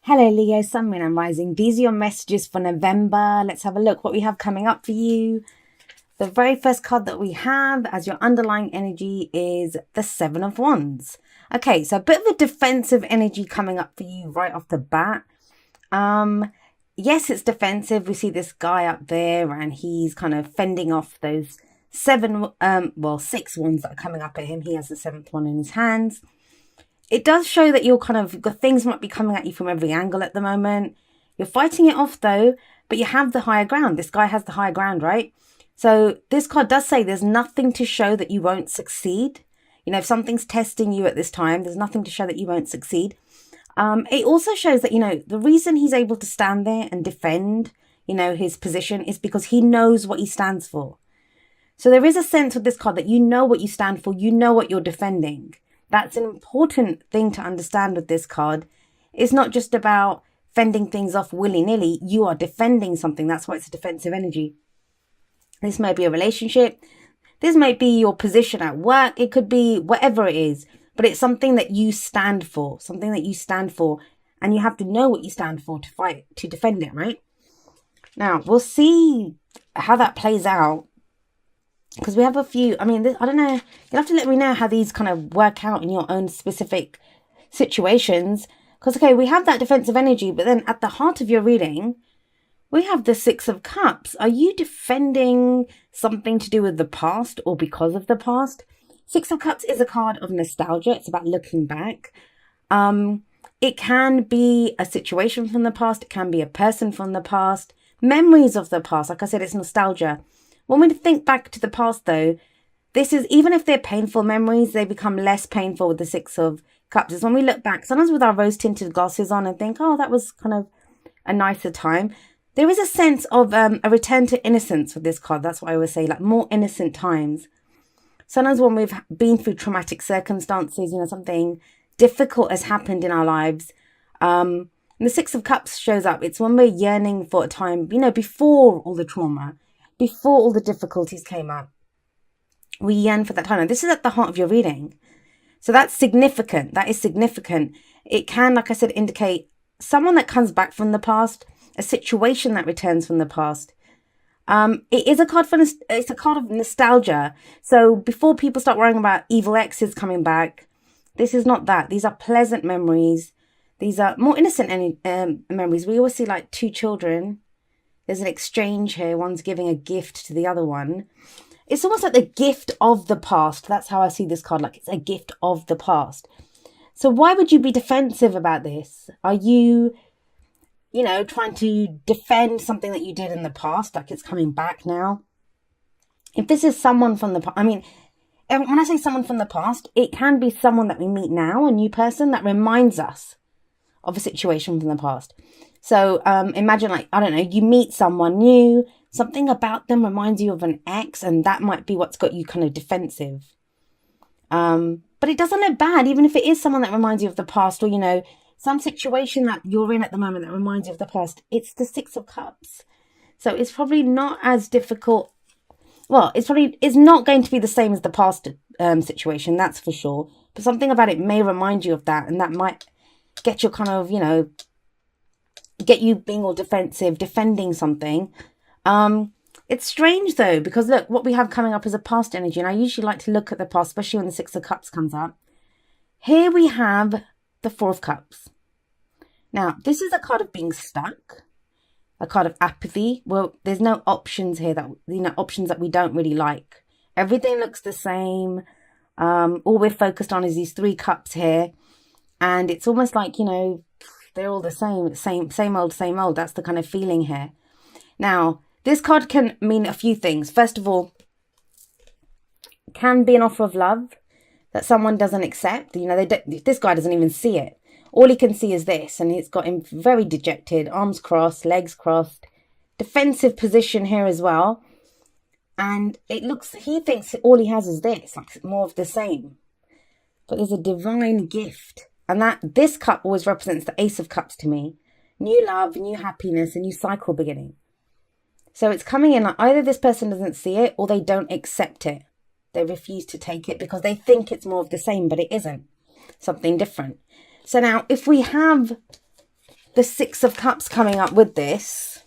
Hello, Leo, Sun, Moon, and Rising. These are your messages for November. Let's have a look what we have coming up for you. The very first card that we have as your underlying energy is the Seven of Wands. Okay, so a bit of a defensive energy coming up for you right off the bat. Yes, it's defensive. We see this guy up there and he's kind of fending off those six wands that are coming up at him. He has the seventh one in his hands. It does show that you're things might be coming at you from every angle at the moment. You're fighting it off though, but you have the higher ground. This guy has the higher ground, right? So this card does say there's nothing to show that you won't succeed. You know, if something's testing you at this time, there's nothing to show that you won't succeed. It also shows that, the reason he's able to stand there and defend, his position is because he knows what he stands for. So there is a sense with this card that you know what you stand for. You know what you're defending. That's an important thing to understand with this card. It's not just about fending things off willy-nilly. You are defending something. That's why it's a defensive energy. This may be a relationship. This might be your position at work. It could be whatever it is. But it's something that you stand for. Something that you stand for. And you have to know what you stand for to fight, to defend it, right? Now, we'll see how that plays out. Because we have a few, I don't know, you'll have to let me know how these kind of work out in your own specific situations. Because, okay, we have that defensive energy, but then at the heart of your reading, we have the Six of Cups. Are you defending something to do with the past or because of the past? Six of Cups is a card of nostalgia. It's about looking back. It can be a situation from the past. It can be a person from the past. Memories of the past. Like I said, it's nostalgia. When we think back to the past, though, this is, even if they're painful memories, they become less painful with the Six of Cups. It's when we look back, sometimes with our rose-tinted glasses on and think, oh, that was kind of a nicer time. There is a sense of a return to innocence with this card. That's what I always say, like more innocent times. Sometimes when we've been through traumatic circumstances, something difficult has happened in our lives. And the Six of Cups shows up. It's when we're yearning for a time, before all the trauma. Before all the difficulties came up, we yearn for that time. And this is at the heart of your reading. So that's significant. That is significant. It can, like I said, indicate someone that comes back from the past, a situation that returns from the past. It is a card it's a card of nostalgia. So before people start worrying about evil exes coming back, this is not that. These are pleasant memories. These are more innocent memories. We always see like two children. There's an exchange here. One's giving a gift to the other one. It's almost like the gift of the past. That's how I see this card. Like it's a gift of the past. So why would you be defensive about this? Are you, trying to defend something that you did in the past? Like it's coming back now? If this is someone from the past, when I say someone from the past, it can be someone that we meet now, a new person that reminds us of a situation from the past. So imagine you meet someone new, something about them reminds you of an ex, and that might be what's got you kind of defensive. But it doesn't look bad, even if it is someone that reminds you of the past, or, some situation that you're in at the moment that reminds you of the past. It's the Six of Cups. So it's probably not as difficult. Well, it's not going to be the same as the past situation, that's for sure. But something about it may remind you of that, and that might get you get you being all defensive, defending something. It's strange though, because look, what we have coming up is a past energy. And I usually like to look at the past, especially when the Six of Cups comes up. Here we have the Four of Cups. Now, this is a card of being stuck, a card of apathy. Well, there's no options here options that we don't really like. Everything looks the same. All we're focused on is these three cups here. And it's almost like, they're all the same old. That's the kind of feeling here. Now, this card can mean a few things. First of all, can be an offer of love that someone doesn't accept. This guy doesn't even see it. All he can see is this, and it's got him very dejected, arms crossed, legs crossed, defensive position here as well. And he thinks all he has is this, like more of the same. But there's a divine gift. And this cup always represents the Ace of Cups to me. New love, new happiness, a new cycle beginning. So it's coming in like either this person doesn't see it or they don't accept it. They refuse to take it because they think it's more of the same, but it isn't. Something different. So now if we have the Six of Cups coming up with this,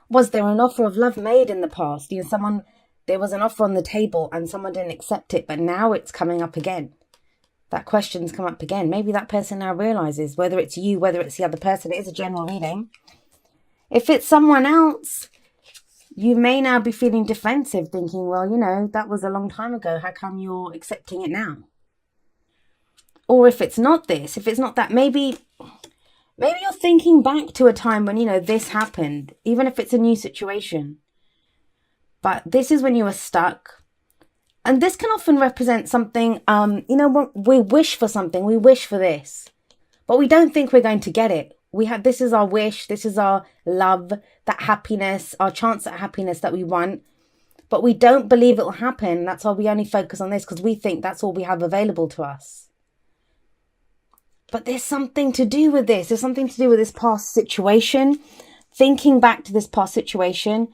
was there an offer of love made in the past? You know, there was an offer on the table and someone didn't accept it, but now it's coming up again. That question's come up again. Maybe that person now realizes, whether it's you, whether it's the other person, it is a general reading. If it's someone else, you may now be feeling defensive, thinking, well, you know, that was a long time ago. How come you're accepting it now? Or if it's not this, if it's not that, maybe you're thinking back to a time when, you know, this happened, even if it's a new situation. But this is when you were stuck. And this can often represent something, you know, we wish for something, we wish for this, but we don't think we're going to get it. This is our wish, this is our love, that happiness, our chance at happiness that we want, but we don't believe it will happen. That's why we only focus on this, because we think that's all we have available to us. But there's something to do with this. There's something to do with this past situation. Thinking back to this past situation,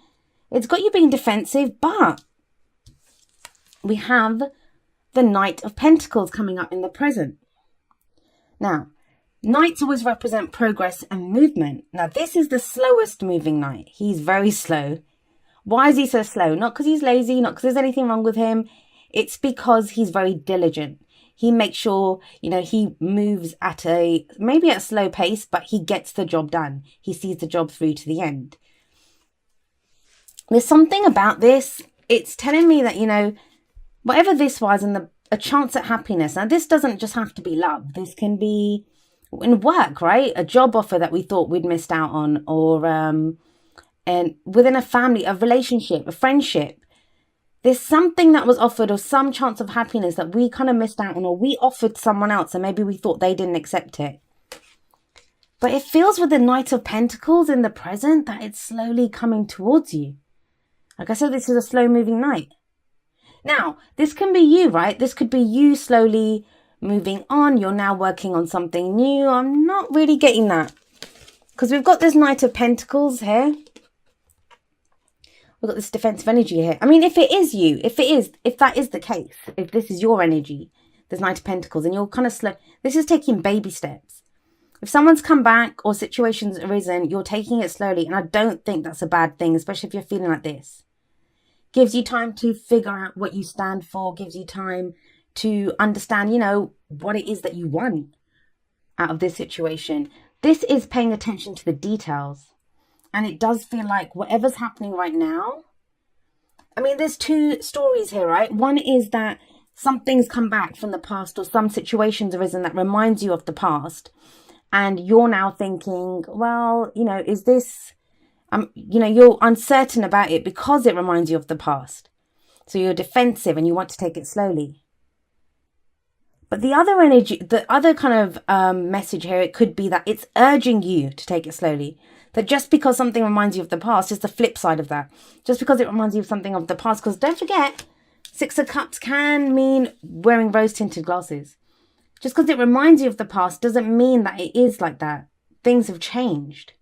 it's got you being defensive, but we have the Knight of Pentacles coming up in the present. Now, Knights always represent progress and movement. Now, this is the slowest moving knight. He's very slow. Why is he so slow? Not because he's lazy, not because there's anything wrong with him. It's because he's very diligent. He makes sure, you know, he moves at maybe at a slow pace, but he gets the job done. He sees the job through to the end. There's something about this. It's telling me that, you know, whatever this was, and a chance at happiness. Now, this doesn't just have to be love. This can be in work, right? A job offer that we thought we'd missed out on, or and within a family, a relationship, a friendship. There's something that was offered, or some chance of happiness that we kind of missed out on, or we offered someone else and maybe we thought they didn't accept it. But it feels with the Knight of Pentacles in the present that it's slowly coming towards you. Like I said, this is a slow moving knight. Now, this can be you, right? This could be you slowly moving on. You're now working on something new. I'm not really getting that, because we've got this Knight of Pentacles here. We've got this defensive energy here. I mean, if it is you, if that is the case, if this is your energy, this Knight of Pentacles, and you're kind of slow, this is taking baby steps. If someone's come back or situations arisen, you're taking it slowly. And I don't think that's a bad thing, especially if you're feeling like this. Gives you time to figure out what you stand for, gives you time to understand, you know, what it is that you want out of this situation. This is paying attention to the details. And it does feel like whatever's happening right now, I mean, there's two stories here, right? One is that something's come back from the past, or some situations arisen that reminds you of the past. And you're now thinking, well, you know, is this, you know, you're uncertain about it because it reminds you of the past. So you're defensive and you want to take it slowly. But the other energy, the other kind of message here, it could be that it's urging you to take it slowly. That just because something reminds you of the past is the flip side of that. Just because it reminds you of something of the past. Because don't forget, Six of Cups can mean wearing rose-tinted glasses. Just because it reminds you of the past doesn't mean that it is like that. Things have changed.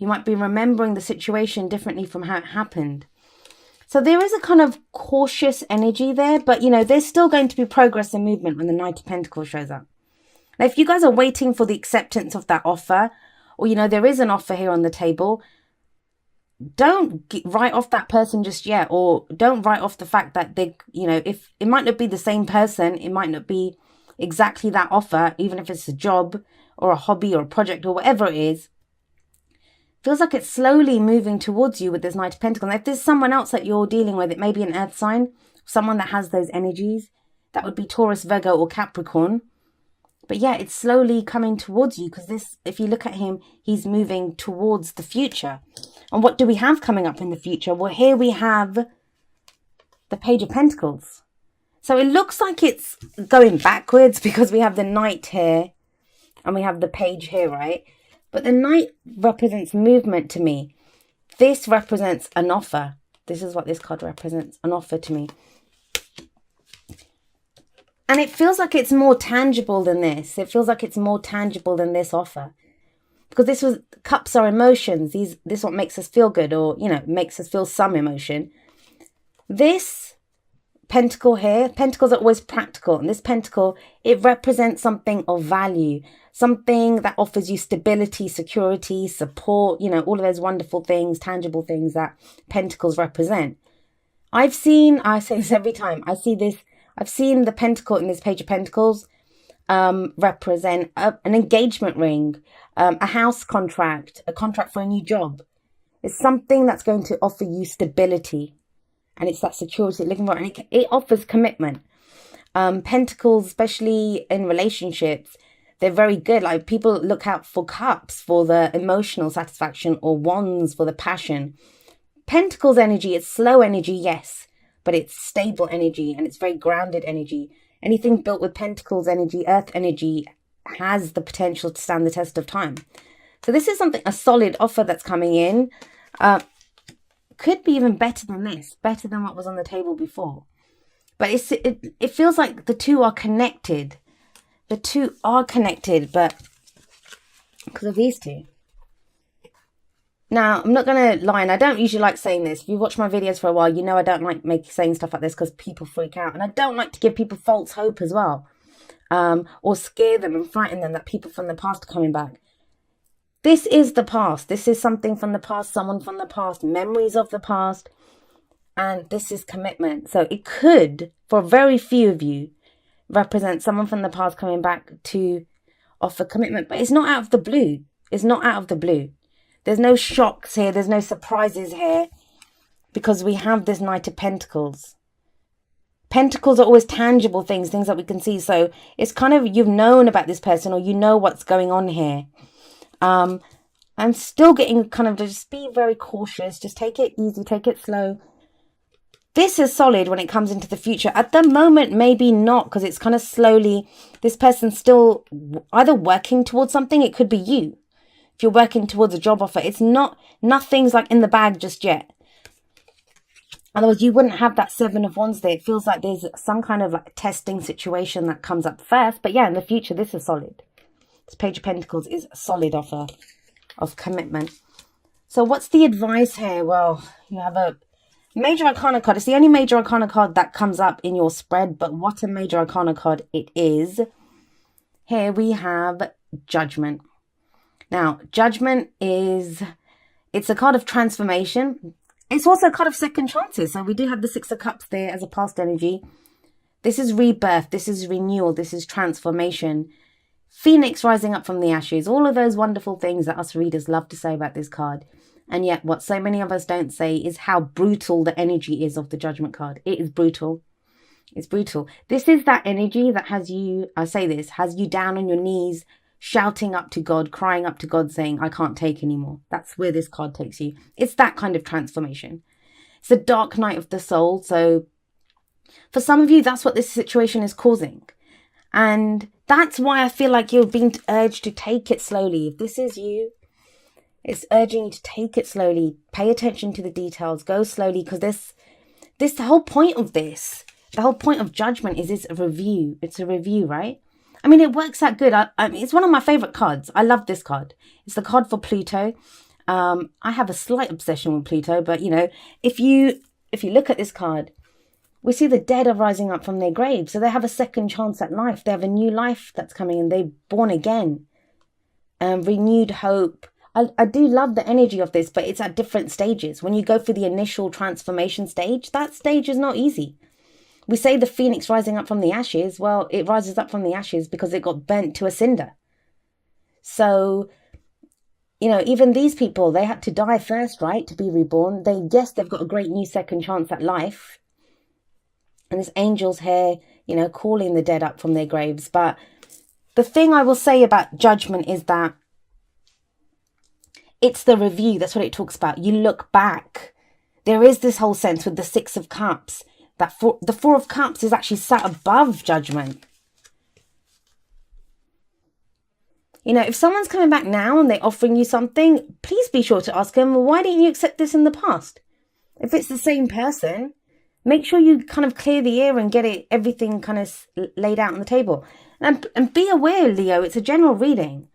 You might be remembering the situation differently from how it happened. So there is a kind of cautious energy there. But, you know, there's still going to be progress and movement when the Knight of Pentacles shows up. Now, if you guys are waiting for the acceptance of that offer, or, you know, there is an offer here on the table, don't write off that person just yet. Or don't write off the fact that they, you know, if it might not be the same person, it might not be exactly that offer, even if it's a job or a hobby or a project or whatever it is. Feels like it's slowly moving towards you with this Knight of Pentacles. And if there's someone else that you're dealing with, it may be an earth sign, someone that has those energies. That would be Taurus, Virgo or Capricorn. But yeah, it's slowly coming towards you, because this, if you look at him, he's moving towards the future. And what do we have coming up in the future? Well, here we have the Page of Pentacles. So it looks like it's going backwards, because we have the Knight here and we have the Page here, right? But the Knight represents movement to me. This represents an offer. This is what this card represents, an offer to me. And it feels like it's more tangible than this. It feels like it's more tangible than this offer. Because this was, cups are emotions. This is what makes us feel good, or, you know, makes us feel some emotion. This pentacle here. Pentacles are always practical, and this pentacle, it represents something of value, something that offers you stability, security, support, you know, all of those wonderful things, tangible things that pentacles represent. I say this every time I see this, I've seen the pentacle in this page of pentacles represent an engagement ring, a house contract, a contract for a new job. It's something that's going to offer you stability. And it's that security you're looking for. And it offers commitment. Pentacles, especially in relationships, they're very good. Like, people look out for cups for the emotional satisfaction, or wands for the passion. Pentacles energy, it's slow energy, yes, but it's stable energy, and it's very grounded energy. Anything built with pentacles energy, earth energy, has the potential to stand the test of time. So this is a solid offer that's coming in. Could be even better than this, better than what was on the table before. But it feels like the two are connected. The two are connected, but because of these two. Now, I'm not going to lie, and I don't usually like saying this. If you watch my videos for a while, you know I don't like saying stuff like this because people freak out. And I don't like to give people false hope as well. Or scare them and frighten them that people from the past are coming back. This is the past. This is something from the past, someone from the past, memories of the past. And this is commitment. So it could, for very few of you, represent someone from the past coming back to offer commitment. But it's not out of the blue. It's not out of the blue. There's no shocks here. There's no surprises here. Because we have this Knight of Pentacles. Pentacles are always tangible things that we can see. So it's kind of, you've known about this person, or you know what's going on here. I'm still getting kind of, just be very cautious. Just take it easy, take it slow. This is solid when it comes into the future. At the moment, maybe not, because it's kind of slowly, this person's still either working towards something. It could be you. If you're working towards a job offer, it's not, nothing's like in the bag just yet. Otherwise, you wouldn't have that Seven of Wands there. It feels like there's some kind of like testing situation that comes up first. But yeah, in the future, this is solid. This Page of Pentacles is a solid offer of commitment. So what's the advice here? Well, you have a Major Arcana card. It's the only Major Arcana card that comes up in your spread. But what a Major Arcana card it is. Here we have Judgment. Now, Judgment is, it's a card of transformation. It's also a card of second chances. So we do have the Six of Cups there as a past energy. This is rebirth. This is renewal. This is transformation. Phoenix rising up from the ashes. All of those wonderful things that us readers love to say about this card. And yet what so many of us don't say is how brutal the energy is of the Judgment card. It is brutal. It's brutal. This is that energy that has you, I say this, has you down on your knees, shouting up to God, crying up to God, saying, I can't take anymore. That's where this card takes you. It's that kind of transformation. It's a dark night of the soul. So for some of you, that's what this situation is causing. And that's why I feel like you're being urged to take it slowly. If this is you, it's urging you to take it slowly. Pay attention to the details. Go slowly, because the whole point of this, the whole point of Judgment is it's a review. It's a review, right? I mean, it works out good. I mean, it's one of my favorite cards. I love this card. It's the card for Pluto. I have a slight obsession with Pluto, but you know, if you look at this card, we see the dead are rising up from their graves. So they have a second chance at life. They have a new life that's coming in. They're born again. Renewed hope. I do love the energy of this, but it's at different stages. When you go through the initial transformation stage, that stage is not easy. We say the phoenix rising up from the ashes. Well, it rises up from the ashes because it got burnt to a cinder. So, you know, even these people, they had to die first, right, to be reborn. Yes, they've got a great new second chance at life. And this angel's here, you know, calling the dead up from their graves. But the thing I will say about Judgment is that it's the review. That's what it talks about. You look back. There is this whole sense with the Six of Cups that the Four of Cups is actually sat above Judgment. You know, if someone's coming back now and they're offering you something, please be sure to ask them, well, why didn't you accept this in the past? If it's the same person, make sure you kind of clear the air and get everything kind of laid out on the table. And be aware, Leo, it's a general reading.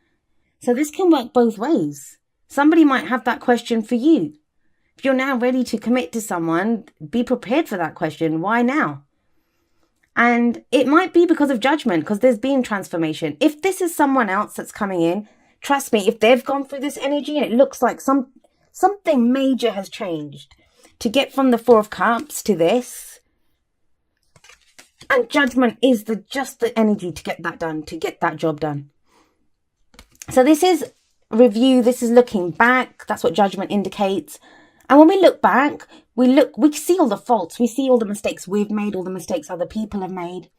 So this can work both ways. Somebody might have that question for you. If you're now ready to commit to someone, be prepared for that question. Why now? And it might be because of judgment, because there's been transformation. If this is someone else that's coming in, trust me, if they've gone through this energy and it looks like something major has changed to get from the Four of Cups to this, and judgment is just the energy to get that done, to get that job done. So this is review, this is looking back. That's what judgment indicates. And when we look back, we see all the faults, we see all the mistakes we've made, all the mistakes other people have made.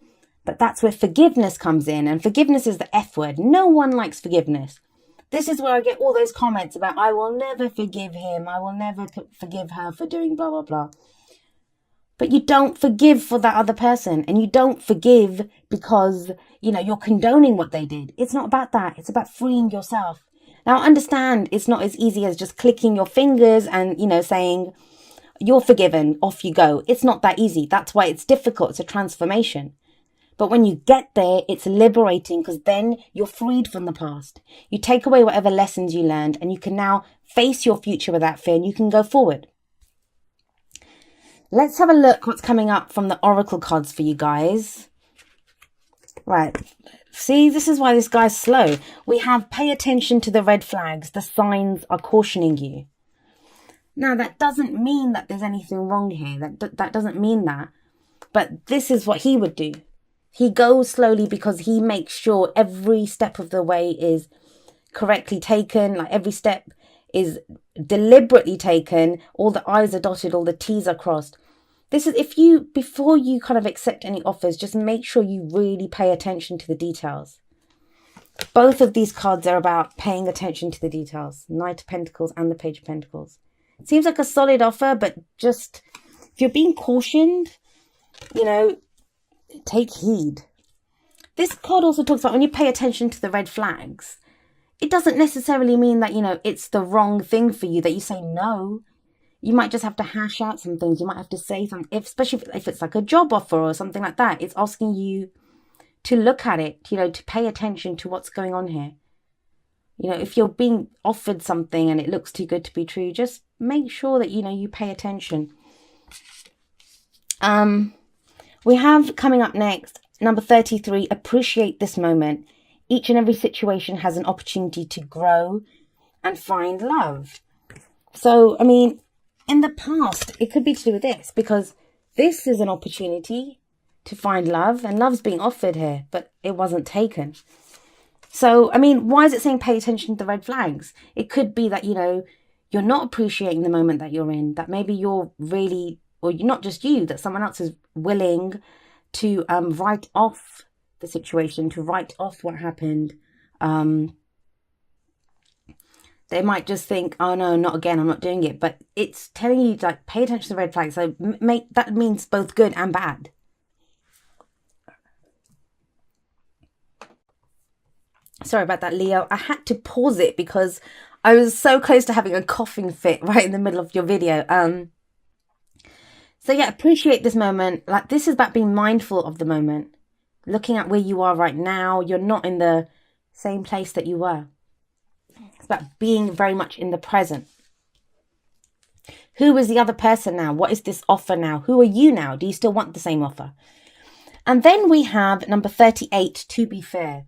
But that's where forgiveness comes in. And forgiveness is the F word. No one likes forgiveness. This is where I get all those comments about, I will never forgive him, I will never forgive her for doing blah, blah, blah. But you don't forgive for that other person, and you don't forgive because, you're condoning what they did. It's not about that. It's about freeing yourself. Now, understand it's not as easy as just clicking your fingers and, saying, you're forgiven, off you go. It's not that easy. That's why it's difficult. It's a transformation. But when you get there, it's liberating, because then you're freed from the past. You take away whatever lessons you learned, and you can now face your future without fear, and you can go forward. Let's have a look what's coming up from the oracle cards for you guys. Right. See, this is why this guy's slow. We have pay attention to the red flags. The signs are cautioning you. Now, that doesn't mean that there's anything wrong here. That doesn't mean that. But this is what he would do. He goes slowly because he makes sure every step of the way is correctly taken. Like every step is deliberately taken. All the I's are dotted, all the T's are crossed. This is before you kind of accept any offers, just make sure you really pay attention to the details. Both of these cards are about paying attention to the details. Knight of Pentacles and the Page of Pentacles. It seems like a solid offer, but just if you're being cautioned, take heed. This card also talks about when you pay attention to the red flags, it doesn't necessarily mean that, it's the wrong thing for you, that you say no. You might just have to hash out some things. You might have to say something, especially if it's like a job offer or something like that. It's asking you to look at it, to pay attention to what's going on here. If you're being offered something and it looks too good to be true, just make sure that, you pay attention. We have coming up next, number 33, appreciate this moment. Each and every situation has an opportunity to grow and find love. So, in the past, it could be to do with this, because this is an opportunity to find love, and love's being offered here, but it wasn't taken. So, why is it saying pay attention to the red flags? It could be that, you're not appreciating the moment that you're in, that maybe you're really, or not just you, that someone else is willing to write off the situation, to write off what happened. They might just think, oh no, not again, I'm not doing it. But it's telling you, like, pay attention to the red flags. So that means both good and bad. Sorry about that, Leo. I had to pause it because I was so close to having a coughing fit right in the middle of your video. So yeah, appreciate this moment. Like, this is about being mindful of the moment. Looking at where you are right now. You're not in the same place that you were. It's about being very much in the present. Who is the other person now? What is this offer now? Who are you now? Do you still want the same offer? And then we have number 38, to be fair.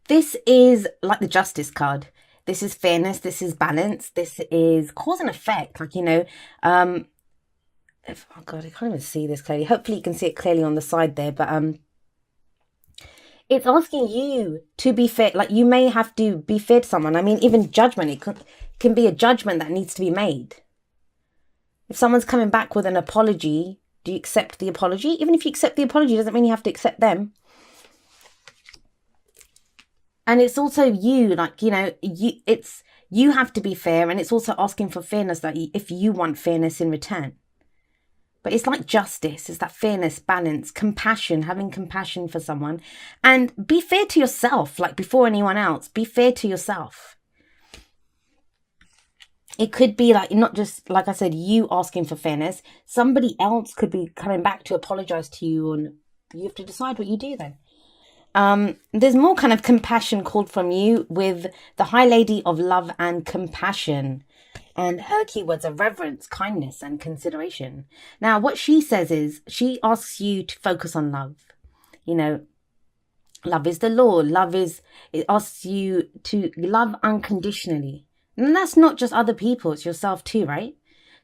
This is like the Justice card. This is fairness. This is balance. This is cause and effect. Like, oh God, I can't even see this clearly. Hopefully you can see it clearly on the side there. But it's asking you to be fair. Like, you may have to be fair to someone. Even judgment. It can be a judgment that needs to be made. If someone's coming back with an apology, do you accept the apology? Even if you accept the apology, doesn't mean you have to accept them. And it's also you, like, you have to be fair. And it's also asking for fairness, that if you want fairness in return. But it's like justice. It's that fairness, balance, compassion, having compassion for someone. And be fair to yourself, like before anyone else. Be fair to yourself. It could be like, not just, like I said, you asking for fairness. Somebody else could be coming back to apologize to you, and you have to decide what you do then. There's more kind of compassion called from you with the High Lady of Love and Compassion. And her keywords are reverence, kindness, and consideration. Now, what she says is she asks you to focus on love. You know, love is the law. It asks you to love unconditionally. And that's not just other people, it's yourself too, right?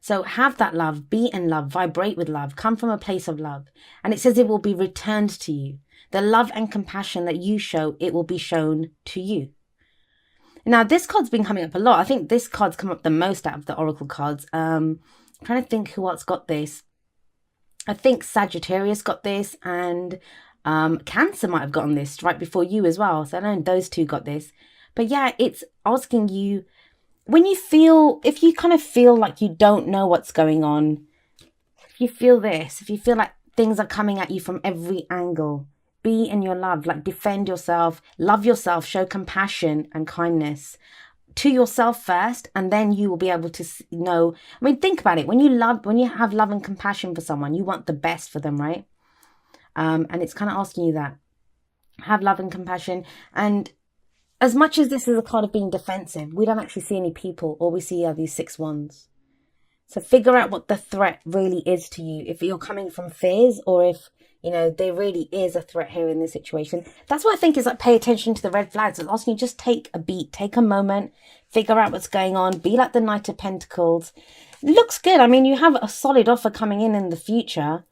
So have that love, be in love, vibrate with love, come from a place of love. And it says it will be returned to you. The love and compassion that you show, it will be shown to you. Now, this card's been coming up a lot. I think this card's come up the most out of the Oracle cards. I'm trying to think who else got this. I think Sagittarius got this, and Cancer might have gotten this right before you as well. So I know those two got this. But yeah, it's asking you, if you kind of feel like you don't know what's going on, if you feel this, if you feel like things are coming at you from every angle, be in your love, like defend yourself, love yourself, show compassion and kindness to yourself first, and then you will be able to know. I mean, think about it. When you have love and compassion for someone, you want the best for them, right? And it's kind of asking you that. Have love and compassion. And as much as this is a card of being defensive, we don't actually see any people. All we see are these 6 wands. So figure out what the threat really is to you. If you're coming from fears, or if, there really is a threat here in this situation. That's what I think is like, pay attention to the red flags. It's asking you just take a beat, take a moment, figure out what's going on, be like the Knight of Pentacles. It looks good. I mean, you have a solid offer coming in the future.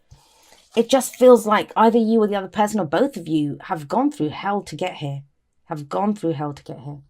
It just feels like either you or the other person or both of you have gone through hell to get here.